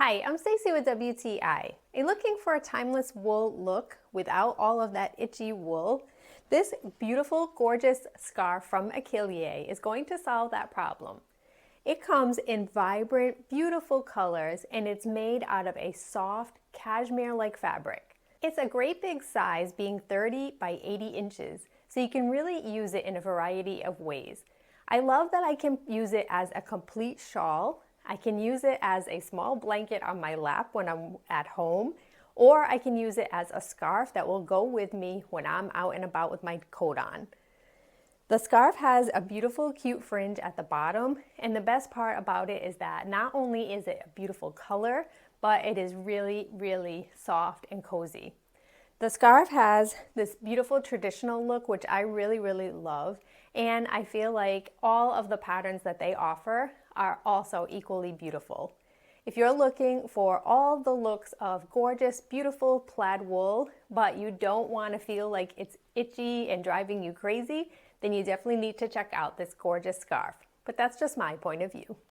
Hi, I'm Stacey with WTI. Looking for a timeless wool look without all of that itchy wool? This beautiful, gorgeous scarf from Achillea is going to solve that problem. It comes in vibrant, beautiful colors, and it's made out of a soft, cashmere-like fabric. It's a great big size, being 30 by 80 inches, so you can really use it in a variety of ways. I love that I can use it as a complete shawl. I can use it as a small blanket on my lap when I'm at home, or I can use it as a scarf that will go with me when I'm out and about with my coat on. The scarf has a beautiful, cute fringe at the bottom, and the best part about it is that not only is it a beautiful color, but it is really, really soft and cozy. The scarf has this beautiful traditional look, which I really, really love, and I feel like all of the patterns that they offer are also equally beautiful. If you're looking for all the looks of gorgeous, beautiful plaid wool, but you don't want to feel like it's itchy and driving you crazy, then you definitely need to check out this gorgeous scarf. But that's just my point of view.